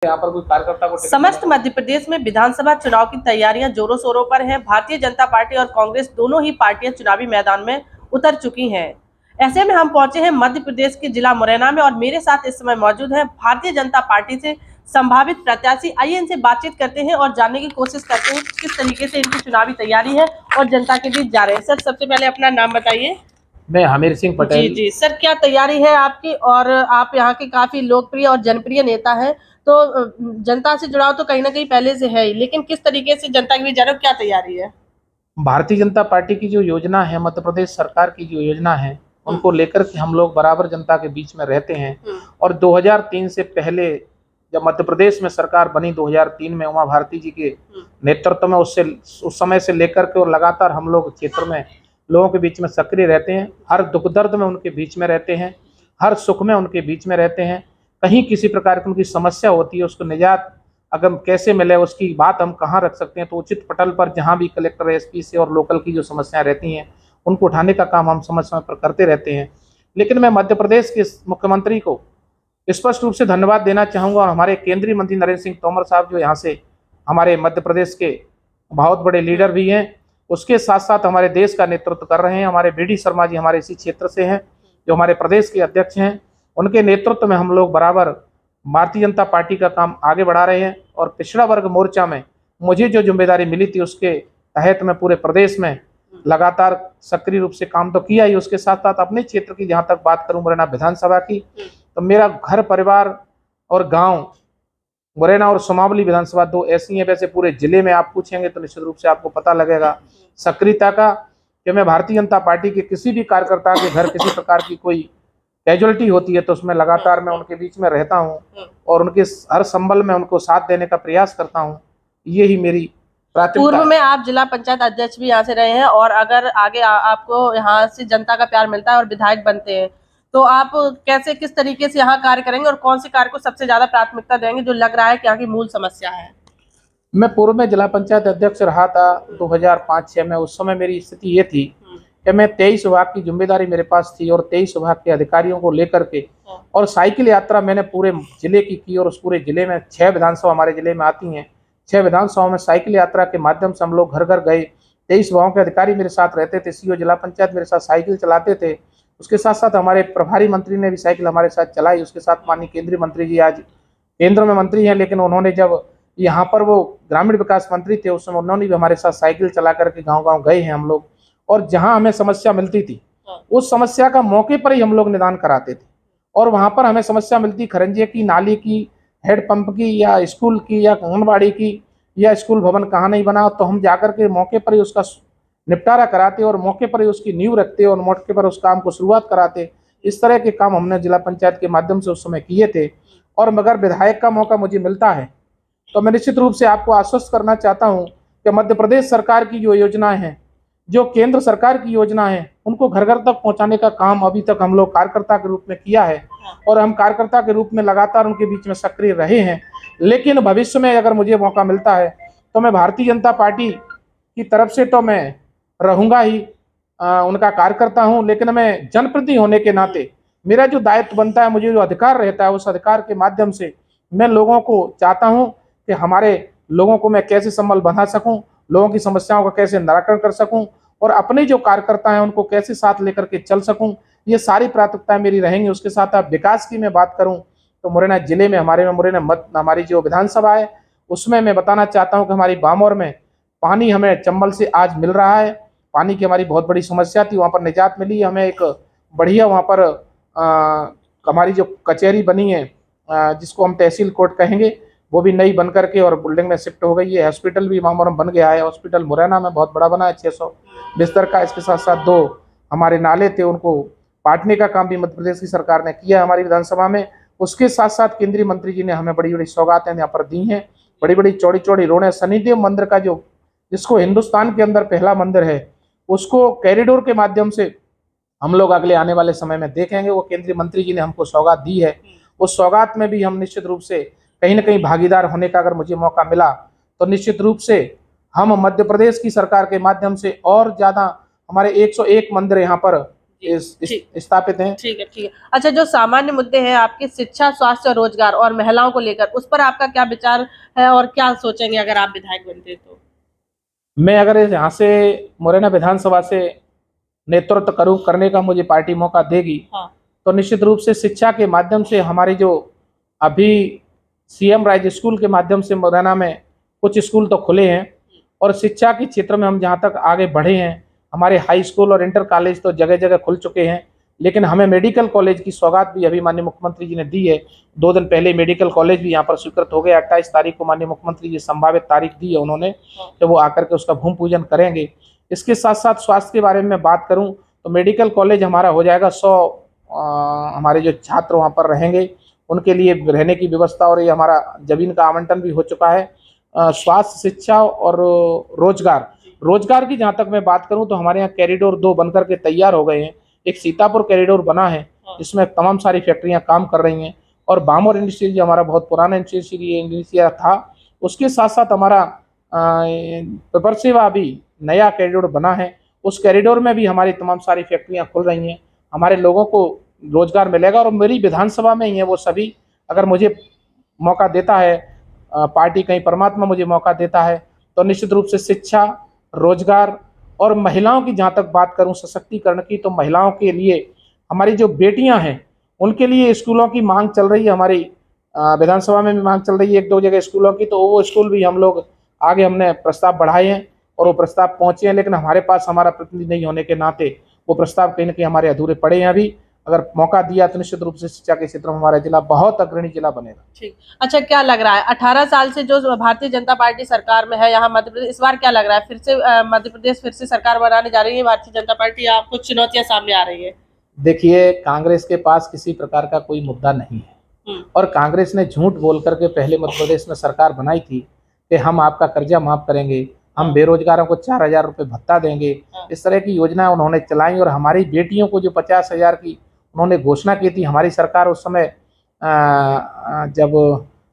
यहाँ पर कोई कार्यकर्ता को समस्त मध्य प्रदेश में विधानसभा चुनाव की तैयारियां जोरों शोरों पर है। भारतीय जनता पार्टी और कांग्रेस दोनों ही पार्टियां चुनावी मैदान में उतर चुकी हैं। ऐसे में हम पहुंचे हैं मध्य प्रदेश के जिला मुरैना में और मेरे साथ इस समय मौजूद है भारतीय जनता पार्टी से संभावित प्रत्याशी। आइए इनसे बातचीत करते हैं और जानने की कोशिश करते हैं किस तरीके से इनकी चुनावी तैयारी है और जनता के बीच जा रहे हैं। सर, सबसे पहले अपना नाम बताइए। मैं हमीर सिंह पटेल। जी सर, क्या तैयारी है आपकी? और आप यहाँ के काफी लोकप्रिय और जनप्रिय नेता हैं, तो जनता से जुड़ाव तो कहीं ना कहीं पहले से है ही, लेकिन किस तरीके से जनता के बीच जा रहे हो, क्या तैयारी है? भारतीय जनता पार्टी की जो योजना है, मध्य प्रदेश सरकार की जो योजना है, उनको लेकर के हम लोग बराबर जनता के बीच में रहते हैं। और 2003 से पहले जब मध्य प्रदेश में सरकार बनी 2003 में उमा भारती जी के नेतृत्व में, उस समय से लेकर के और लगातार हम लोग क्षेत्र में लोगों के बीच में सक्रिय रहते हैं। हर दुख दर्द में उनके बीच में रहते हैं, हर सुख में उनके बीच में रहते हैं। कहीं किसी प्रकार की उनकी समस्या होती है, उसको निजात अगर कैसे मिले, उसकी बात हम कहाँ रख सकते हैं, तो उचित पटल पर जहाँ भी कलेक्टर एसपी से और लोकल की जो समस्याएं रहती हैं उनको उठाने का काम हम समय समय पर करते रहते हैं। लेकिन मैं मध्य प्रदेश के मुख्यमंत्री को स्पष्ट रूप से धन्यवाद देना चाहूँगा और हमारे केंद्रीय मंत्री नरेंद्र सिंह तोमर साहब जो यहाँ से हमारे मध्य प्रदेश के बहुत बड़े लीडर भी हैं, उसके साथ साथ हमारे देश का नेतृत्व कर रहे हैं। हमारे बीडी शर्मा जी हमारे इसी क्षेत्र से हैं, जो हमारे प्रदेश के अध्यक्ष हैं। उनके नेतृत्व में हम लोग बराबर भारतीय जनता पार्टी का काम आगे बढ़ा रहे हैं। और पिछड़ा वर्ग मोर्चा में मुझे जो जिम्मेदारी मिली थी उसके तहत मैं पूरे प्रदेश में लगातार सक्रिय रूप से काम तो किया ही, उसके साथ साथ अपने क्षेत्र की जहाँ तक बात करूँ मुरैना विधानसभा की, तो मेरा घर परिवार और गाँव मुरैना और सुमावली विधानसभा दो ऐसी हैं। वैसे पूरे जिले में आप पूछेंगे तो निश्चित रूप से आपको पता लगेगा सक्रियता का, कि मैं भारतीय जनता पार्टी के किसी भी कार्यकर्ता के घर किसी प्रकार की कोई कैजुअलिटी होती है तो उसमें लगातार मैं उनके बीच में रहता हूं और उनके हर संबल में उनको साथ देने का प्रयास करता हूं। ये ही मेरी प्राथमिकता। पूर्व में आप जिला पंचायत अध्यक्ष भी यहाँ से रहे हैं और अगर आगे आपको यहाँ से जनता का प्यार मिलता है और विधायक बनते हैं तो आप कैसे किस तरीके से यहाँ कार्य करेंगे और कौन से कार्य को सबसे ज्यादा प्राथमिकता देंगे जो लग रहा है कि यहाँ की मूल समस्या है? मैं पूर्व में जिला पंचायत अध्यक्ष रहा था 2005-6 में। उस समय मेरी स्थिति ये थी कि मैं 23 विभाग की जिम्मेदारी मेरे पास थी और 23 विभाग के अधिकारियों को लेकर के और साइकिल यात्रा मैंने पूरे जिले की और उस पूरे जिले में 6 विधानसभा हमारे जिले में आती हैं। 6 विधानसभाओं में साइकिल यात्रा के माध्यम से हम लोग घर घर गए। 23 विभागों के अधिकारी मेरे साथ रहते थे, सीओ जिला पंचायत मेरे साथ साइकिल चलाते थे। उसके साथ साथ हमारे प्रभारी मंत्री ने भी साइकिल हमारे साथ चलाई। उसके साथ माननीय केंद्रीय मंत्री जी आज केंद्र में मंत्री हैं, लेकिन उन्होंने जब यहाँ पर वो ग्रामीण विकास मंत्री थे उस समय उन्होंने भी हमारे साथ साइकिल चला करके गाँव गाँव गए हैं हम लोग। और जहाँ हमें समस्या मिलती थी उस समस्या का मौके पर ही हम लोग निदान कराते थे। और वहाँ पर हमें समस्या मिलती खरंजे की, नाली की, हेडपंप की या स्कूल की या आंगनबाड़ी की या स्कूल भवन कहाँ नहीं बना, तो हम जाकर के मौके पर ही उसका निपटारा कराते और मौके पर ही उसकी नींव रखते और मौके पर उस काम को शुरुआत कराते। इस तरह के काम हमने जिला पंचायत के माध्यम से उस समय किए थे। और मगर विधायक का मौका मुझे मिलता है तो मैं निश्चित रूप से आपको आश्वस्त करना चाहता हूं कि मध्य प्रदेश सरकार की जो योजनाएं हैं, जो केंद्र सरकार की योजना है, उनको घर घर तक पहुंचाने का काम अभी तक हम लोग कार्यकर्ता के रूप में किया है और हम कार्यकर्ता के रूप में लगातार उनके बीच में सक्रिय रहे हैं। लेकिन भविष्य में अगर मुझे मौका मिलता है तो मैं भारतीय जनता पार्टी की तरफ से तो मैं रहूँगा ही, उनका कार्यकर्ता हूँ। लेकिन मैं जनप्रतिनिधि होने के नाते मेरा जो दायित्व बनता है, मुझे जो अधिकार रहता है, उस अधिकार के माध्यम से मैं लोगों को चाहता हूँ कि हमारे लोगों को मैं कैसे संबल बना सकूं, लोगों की समस्याओं का कैसे निराकरण कर सकूं और अपने जो कार्यकर्ता हैं उनको कैसे साथ लेकर के चल सकूं, ये सारी प्राथमिकताएं मेरी रहेंगी। उसके साथ आप विकास की मैं बात करूं तो मुरैना जिले में हमारी जो विधानसभा है उसमें मैं बताना चाहता हूं कि हमारी बामौर में पानी हमें चंबल से आज मिल रहा है। पानी की हमारी बहुत बड़ी समस्या थी, वहाँ पर निजात मिली। हमें एक बढ़िया वहाँ पर हमारी जो कचहरी बनी है, जिसको हम तहसील कोर्ट कहेंगे, वो भी नई बन करके और बिल्डिंग में शिफ्ट हो गई है। हॉस्पिटल भी वहाँ बन गया है। हॉस्पिटल मुरैना में बहुत बड़ा बना है, 600 बिस्तर का। इसके साथ साथ 2 हमारे नाले थे, उनको पाटने का काम भी मध्य प्रदेश की सरकार ने किया हमारी विधानसभा में। उसके साथ साथ केंद्रीय मंत्री जी ने हमें बड़ी बड़ी सौगातें यहाँ पर दी हैं, बड़ी बड़ी चौड़ी चौड़ी रोडें। शनिदेव मंदिर का जिसको हिंदुस्तान के अंदर पहला मंदिर है, उसको कॉरिडोर के माध्यम से हम लोग अगले आने वाले समय में देखेंगे। वो केंद्रीय मंत्री जी ने हमको सौगात दी है। उस सौगात में भी हम निश्चित रूप से कहीं ना कहीं भागीदार होने का अगर मुझे मौका मिला तो निश्चित रूप से हम मध्य प्रदेश की सरकार के माध्यम से और ज़्यादा हमारे 101 मंदिर यहाँ पर स्थापित हैं। ठीक है, ठीक है। अच्छा, जो सामान्य मुद्दे हैं आपके शिक्षा, स्वास्थ्य और रोजगार और महिलाओं को लेकर, उस पर आपका क्या विचार है और क्या सोचेंगे अगर आप विधायक बनते तो? मैं अगर यहाँ से मुरैना विधानसभा से नेतृत्व करने का मुझे पार्टी मौका देगी, हाँ। तो निश्चित रूप से शिक्षा के माध्यम से हमारी जो अभी सीएम राइज स्कूल के माध्यम से मुरैना में कुछ स्कूल तो खुले हैं, और शिक्षा के क्षेत्र में हम जहाँ तक आगे बढ़े हैं, हमारे हाई स्कूल और इंटर कॉलेज तो जगह जगह खुल चुके हैं, लेकिन हमें मेडिकल कॉलेज की सौगात भी अभी माननीय मुख्यमंत्री जी ने दी है। 2 दिन पहले मेडिकल कॉलेज भी यहाँ पर स्वीकृत हो गया। 28 तारीख को माननीय मुख्यमंत्री जी संभावित तारीख दी है उन्होंने कि वो आकर के उसका भूमि पूजन करेंगे। इसके साथ साथ स्वास्थ्य के बारे में बात करूँ तो मेडिकल कॉलेज हमारा हो जाएगा। 100 हमारे जो छात्र वहाँ पर रहेंगे उनके लिए रहने की व्यवस्था, और ये हमारा जमीन का आवंटन भी हो चुका है। स्वास्थ्य, शिक्षा और रोजगार की जहाँ तक मैं बात करूँ तो हमारे यहाँ कॉरिडोर 2 बनकर के तैयार हो गए हैं। एक सीतापुर कॉरिडोर बना है जिसमें तमाम सारी फैक्ट्रियां काम कर रही हैं, और बामोर इंडस्ट्री जो हमारा बहुत पुराना इंडस्ट्री था, उसके साथ साथ हमारा पेपर सेवा भी नया कॉरिडोर बना है। उस कॉरिडोर में भी हमारी तमाम सारी फैक्ट्रियां खुल रही हैं, हमारे लोगों को रोजगार मिलेगा। और मेरी विधानसभा में ही है वो सभी, अगर मुझे मौका देता है पार्टी, कहीं परमात्मा मुझे मौका देता है, तो निश्चित रूप से शिक्षा, रोजगार और महिलाओं की जहाँ तक बात करूँ सशक्तिकरण की, तो महिलाओं के लिए हमारी जो बेटियां हैं उनके लिए स्कूलों की मांग चल रही है। हमारी विधानसभा में भी मांग चल रही है 1-2 जगह स्कूलों की, तो वो स्कूल भी हम लोग आगे हमने प्रस्ताव बढ़ाए हैं और वो प्रस्ताव पहुँचे हैं, लेकिन हमारे पास हमारा प्रतिनिधि नहीं होने के नाते वो प्रस्ताव कहीं ना कहीं हमारे अधूरे पड़े हैं। अभी अगर मौका दिया तो निश्चित रूप से शिक्षा के क्षेत्र में हमारा जिला बहुत अग्रणी जिला बनेगा। ठीक। अच्छा, क्या लग रहा है 18 साल से जो भारतीय जनता पार्टी सरकार में है यहाँ मध्य प्रदेश, इस बार क्या लग रहा है फिर से मध्य प्रदेश फिर से सरकार बनाने जा रही है भारतीय जनता पार्टी, या कुछ चुनौतियां सामने आ रही है? देखिए, कांग्रेस के पास किसी प्रकार का कोई मुद्दा नहीं है, और कांग्रेस ने झूठ बोल करके पहले मध्य प्रदेश में सरकार बनाई थी कि हम आपका कर्जा माफ करेंगे, हम बेरोजगारों को 4000 रुपये भत्ता देंगे। इस तरह की योजना उन्होंने चलाई, और हमारी बेटियों को जो 50,000 की उन्होंने घोषणा की थी, हमारी सरकार उस समय जब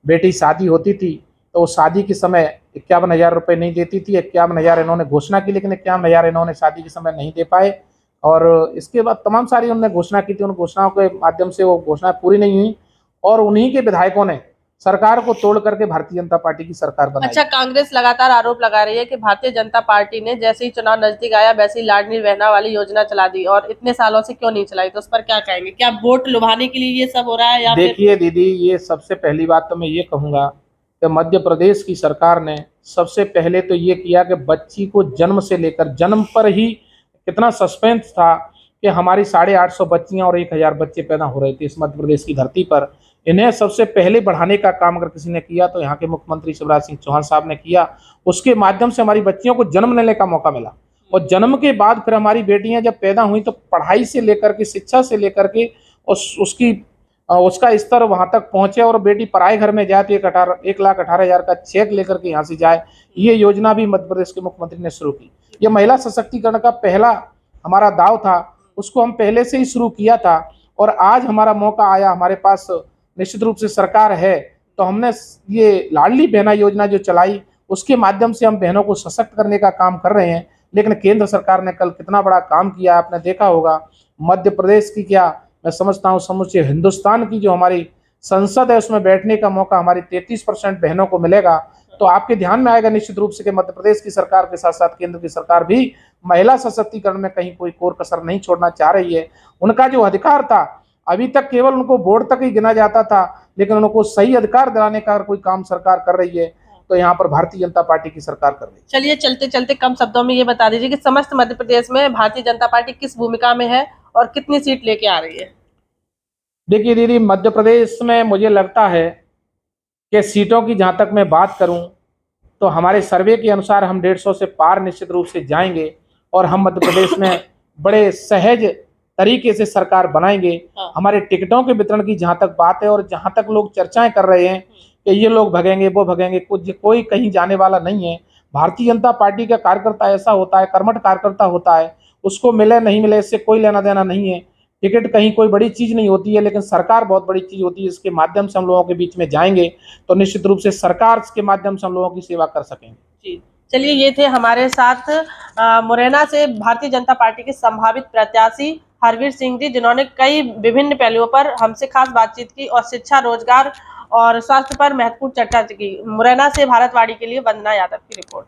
बेटी शादी होती थी तो शादी के समय 51,000 रुपये नहीं देती थी। 51,000 इन्होंने घोषणा की, लेकिन 51,000 इन्होंने शादी के समय नहीं दे पाए, और इसके बाद तमाम सारी उन्होंने घोषणा की थी, उन घोषणाओं के माध्यम से वो घोषणा पूरी नहीं हुई, और उन्हीं के विधायकों ने सरकार को तोड़ करके भारतीय जनता पार्टी की सरकार बनाई। अच्छा, कांग्रेस लगातार आरोप लगा रही है कि भारतीय जनता पार्टी ने जैसे ही चुनाव नजदीक आया वैसे ही लाडली बहना वाली योजना चला दी, और इतने सालों से क्यों नहीं चलाई, तो उस पर क्या कहेंगे? क्या वोट लुभाने के लिए ये सब हो रहा है, या देखिए दीदी, ये सबसे पहली बात तो मैं ये कहूँगा कि मध्य प्रदेश की सरकार ने सबसे पहले तो ये किया कि बच्ची को जन्म से लेकर, जन्म पर ही कितना सस्पेंस था कि हमारी 850 बच्चियां और 1000 बच्चे पैदा हो रहे थे इस मध्य प्रदेश की धरती पर। इन्हें सबसे पहले बढ़ाने का काम अगर किसी ने किया तो यहाँ के मुख्यमंत्री शिवराज सिंह चौहान साहब ने किया। उसके माध्यम से हमारी बच्चियों को जन्म लेने का मौका मिला, और जन्म के बाद फिर हमारी बेटियां जब पैदा हुई तो पढ़ाई से लेकर के, शिक्षा से लेकर के उसका स्तर वहां तक पहुंचे, और बेटी पराए घर में जाए तो 1,18,000 का चेक लेकर के यहाँ से जाए। ये योजना भी मध्य प्रदेश के मुख्यमंत्री ने शुरू की। ये महिला सशक्तिकरण का पहला हमारा दाव था, उसको हम पहले से ही शुरू किया था, और आज हमारा मौका आया, हमारे पास निश्चित रूप से सरकार है, तो हमने ये लाडली बहना योजना जो चलाई उसके माध्यम से हम बहनों को सशक्त करने का काम कर रहे हैं। लेकिन केंद्र सरकार ने कल कितना बड़ा काम किया आपने देखा होगा। मध्य प्रदेश की क्या, मैं समझता हूँ समूचे हिंदुस्तान की जो हमारी संसद है उसमें बैठने का मौका हमारी 33% बहनों को मिलेगा। तो आपके ध्यान में आएगा निश्चित रूप से कि मध्य प्रदेश की सरकार के साथ साथ केंद्र की सरकार भी महिला सशक्तिकरण में कहीं कोई कोर कसर नहीं छोड़ना चाह रही है। उनका जो अधिकार था, अभी तक केवल उनको वोट तक ही गिना जाता था, लेकिन उनको सही अधिकार दिलाने का कोई काम सरकार कर रही है, तो यहाँ पर भारतीय जनता पार्टी की सरकार कर रही है। चलिए, चलते चलते कम शब्दों में ये बता दीजिए कि समस्त मध्य प्रदेश में भारतीय जनता पार्टी किस भूमिका में है और कितनी सीट लेके आ रही है? देखिए दीदी, मध्य प्रदेश में मुझे लगता है कि सीटों की जहाँ तक मैं बात करूँ तो हमारे सर्वे के अनुसार हम 150 से पार निश्चित रूप से जाएंगे, और हम मध्य प्रदेश में बड़े सहज तरीके से सरकार बनाएंगे। हमारे टिकटों के वितरण की जहाँ तक बात है, और जहाँ तक लोग चर्चाएं कर रहे हैं कि ये लोग भगेंगे वो भगेंगे, कोई कहीं जाने वाला नहीं है। भारतीय जनता पार्टी का कार्यकर्ता ऐसा होता है, कर्मठ कार्यकर्ता होता है, उसको मिले नहीं मिले इससे कोई लेना देना नहीं है। टिकट कहीं कोई बड़ी चीज़ नहीं होती है, लेकिन सरकार बहुत बड़ी चीज़ होती है। इसके माध्यम से हम लोगों के बीच में जाएंगे तो निश्चित रूप से सरकार के माध्यम से हम लोगों की सेवा कर सकेंगे। जी, चलिए, ये थे हमारे साथ मुरैना से भारतीय जनता पार्टी के संभावित प्रत्याशी हरवीर सिंह जी, जिन्होंने कई विभिन्न पहलुओं पर हमसे खास बातचीत की और शिक्षा, रोजगार और स्वास्थ्य पर महत्वपूर्ण चर्चा की। मुरैना से भारतवाणी के लिए वंदना यादव की रिपोर्ट।